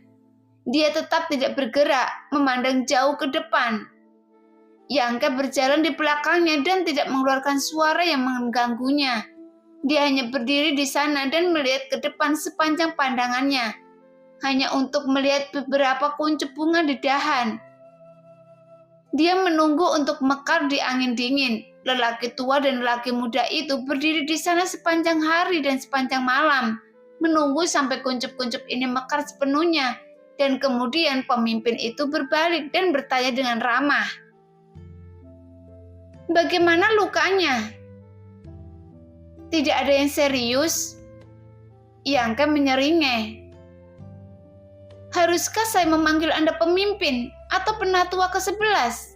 Dia tetap tidak bergerak, memandang jauh ke depan. Yang Ke berjalan di belakangnya dan tidak mengeluarkan suara yang mengganggunya. Dia hanya berdiri di sana dan melihat ke depan sepanjang pandangannya, hanya untuk melihat beberapa kuncup bunga di dahan. Dia menunggu untuk mekar di angin dingin. Lelaki tua dan lelaki muda itu berdiri di sana sepanjang hari dan sepanjang malam, menunggu sampai kuncup-kuncup ini mekar sepenuhnya, dan kemudian pemimpin itu berbalik dan bertanya dengan ramah, "Bagaimana lukanya?" "Tidak ada yang serius." Yang Ke menyeringai. "Haruskah saya memanggil Anda pemimpin atau penatua ke-11?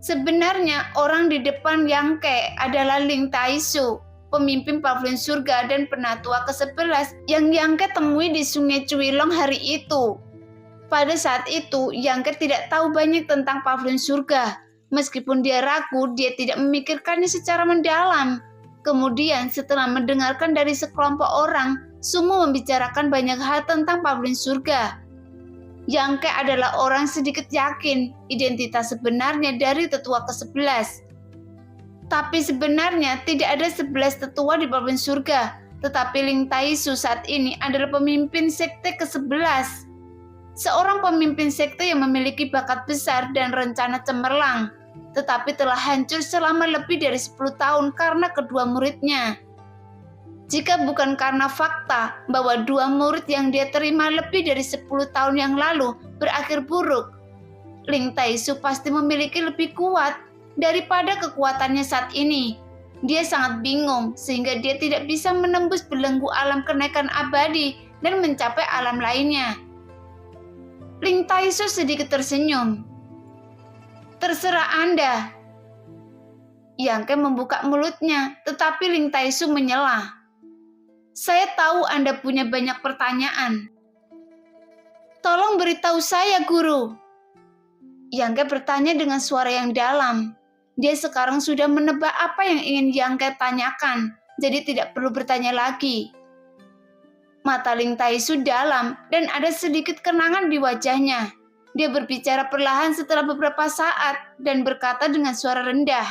Sebenarnya orang di depan Yang Ke adalah Ling Taisu, pemimpin pavilion surga dan penatua ke-11 yang Yang Ke temui di Sungai Cuilong hari itu. Pada saat itu, Yang Ke tidak tahu banyak tentang pavilion surga. Meskipun dia ragu, dia tidak memikirkannya secara mendalam. Kemudian setelah mendengarkan dari sekelompok orang, semua membicarakan banyak hal tentang pavilion surga. Yang Ke adalah orang sedikit yakin identitas sebenarnya dari tetua ke-11. Tapi sebenarnya tidak ada 11 tetua di pavilion surga, tetapi Ling Taisu saat ini adalah pemimpin sekte ke-11. Seorang pemimpin sekte yang memiliki bakat besar dan rencana cemerlang, tetapi telah hancur selama lebih dari 10 tahun karena kedua muridnya. Jika bukan karena fakta bahwa dua murid yang dia terima lebih dari 10 tahun yang lalu berakhir buruk, Ling Taisu pasti memiliki lebih kuat daripada kekuatannya saat ini. Dia sangat bingung sehingga dia tidak bisa menembus belenggu alam kenaikan abadi dan mencapai alam lainnya. Ling Taisu sedikit tersenyum. "Terserah Anda." Yang Ke membuka mulutnya, tetapi Ling Taisu menyela. "Saya tahu Anda punya banyak pertanyaan. Tolong beritahu saya, Guru." Yang Ke bertanya dengan suara yang dalam. Dia sekarang sudah menebak apa yang ingin Yang Ke tanyakan, jadi tidak perlu bertanya lagi. Mata Ling Taisu dalam dan ada sedikit kenangan di wajahnya. Dia berbicara perlahan setelah beberapa saat dan berkata dengan suara rendah,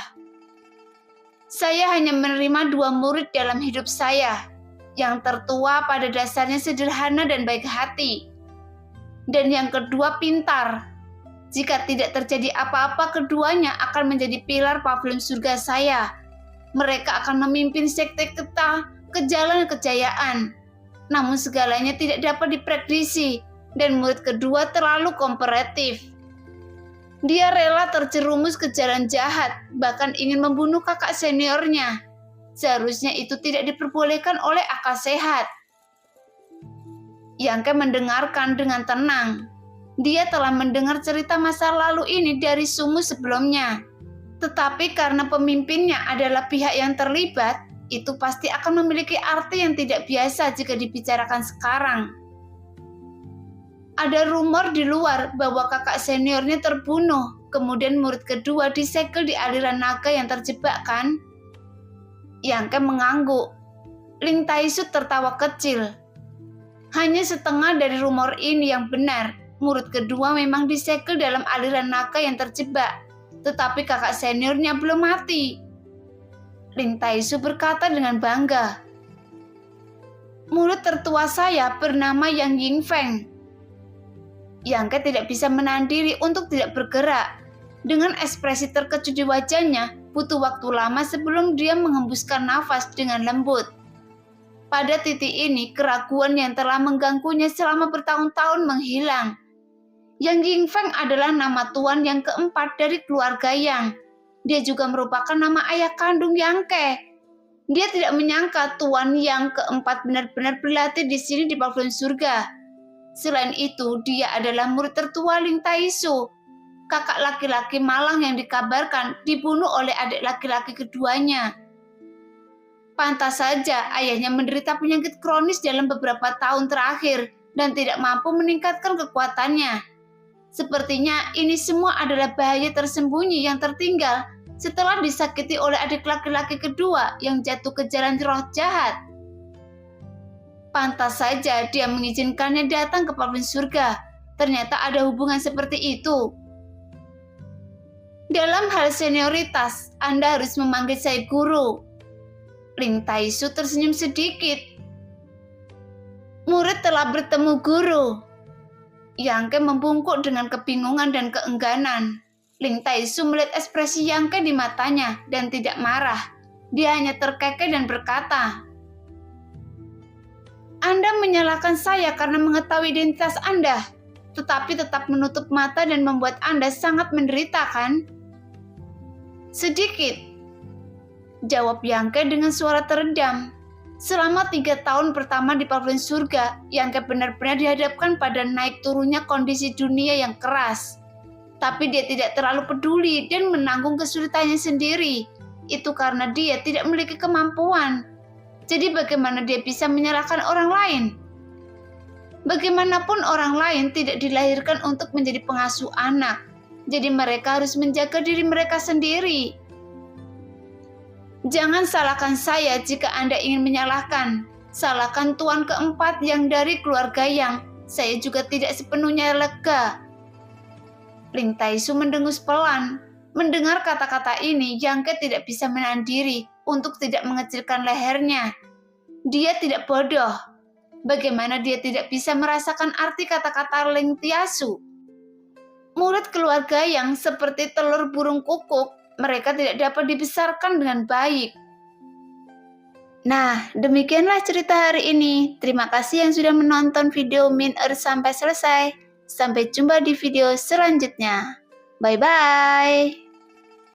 "Saya hanya menerima 2 murid dalam hidup saya. Yang tertua pada dasarnya sederhana dan baik hati. Dan yang kedua pintar. Jika tidak terjadi apa-apa, keduanya akan menjadi pilar pavilion surga saya. Mereka akan memimpin sekte kita ke jalan kejayaan. Namun segalanya tidak dapat diprediksi, dan murid kedua terlalu kompetitif. Dia rela terjerumus ke jalan jahat, bahkan ingin membunuh kakak seniornya. Seharusnya itu tidak diperbolehkan oleh akal sehat." Yang Ke mendengarkan dengan tenang. Dia telah mendengar cerita masa lalu ini dari Sungu sebelumnya. Tetapi karena pemimpinnya adalah pihak yang terlibat, itu pasti akan memiliki arti yang tidak biasa jika dibicarakan sekarang. Ada rumor di luar bahwa kakak seniornya terbunuh, kemudian murid kedua disegel di aliran naga yang terjebak, kan? Yang Ke mengangguk. Ling Taisu tertawa kecil. "Hanya setengah dari rumor ini yang benar. Murid kedua memang disegel dalam aliran naga yang terjebak, tetapi kakak seniornya belum mati." Ling Taisu berkata dengan bangga. Murid tertua saya bernama Yang Yingfeng. Yang Ke tidak bisa menahan diri untuk tidak bergerak. Dengan ekspresi terkejut di wajahnya, butuh waktu lama sebelum dia menghembuskan nafas dengan lembut. Pada titik ini, keraguan yang telah mengganggunya selama bertahun-tahun menghilang. Yang Yingfeng adalah nama tuan yang keempat dari keluarga Yang. Dia juga merupakan nama ayah kandung Yang Ke. Dia tidak menyangka tuan Yang keempat benar-benar berlatih di sini di pavilion surga. Selain itu, dia adalah murid tertua Ling Taisu, kakak laki-laki malang yang dikabarkan dibunuh oleh adik laki-laki keduanya. Pantas saja ayahnya menderita penyakit kronis dalam beberapa tahun terakhir dan tidak mampu meningkatkan kekuatannya. Sepertinya ini semua adalah bahaya tersembunyi yang tertinggal setelah disakiti oleh adik laki-laki kedua yang jatuh ke jalan roh jahat. Pantas saja dia mengizinkannya datang ke pavilion surga. Ternyata ada hubungan seperti itu. Dalam hal senioritas, Anda harus memanggil saya guru. Ling Taisu tersenyum sedikit. Murid telah bertemu guru. Yang Ke membungkuk dengan kebingungan dan keengganan. Ling Taisu melihat ekspresi Yang Ke di matanya dan tidak marah. Dia hanya terkekeh dan berkata, Anda menyalahkan saya karena mengetahui identitas Anda, tetapi tetap menutup mata dan membuat Anda sangat menderita, kan? Sedikit, jawab Yang Ke dengan suara teredam. Selama 3 tahun pertama di pavilion surga, Yang Ke benar-benar dihadapkan pada naik turunnya kondisi dunia yang keras. Tapi dia tidak terlalu peduli dan menanggung kesulitannya sendiri. Itu karena dia tidak memiliki kemampuan. Jadi bagaimana dia bisa menyalahkan orang lain? Bagaimanapun orang lain tidak dilahirkan untuk menjadi pengasuh anak. Jadi mereka harus menjaga diri mereka sendiri. Jangan salahkan saya jika Anda ingin menyalahkan. Salahkan tuan keempat yang dari keluarga Yang. Saya juga tidak sepenuhnya lega. Ling Taisu mendengus pelan. Mendengar kata-kata ini, Yang Ke tidak bisa menahan diri untuk tidak mengecilkan lehernya. Dia tidak bodoh. Bagaimana dia tidak bisa merasakan arti kata-kata Ling Taisu? Murid keluarga Yang seperti telur burung kukuk, mereka tidak dapat dibesarkan dengan baik. Nah, demikianlah cerita hari ini. Terima kasih yang sudah menonton video Min sampai selesai. Sampai jumpa di video selanjutnya. Bye-bye.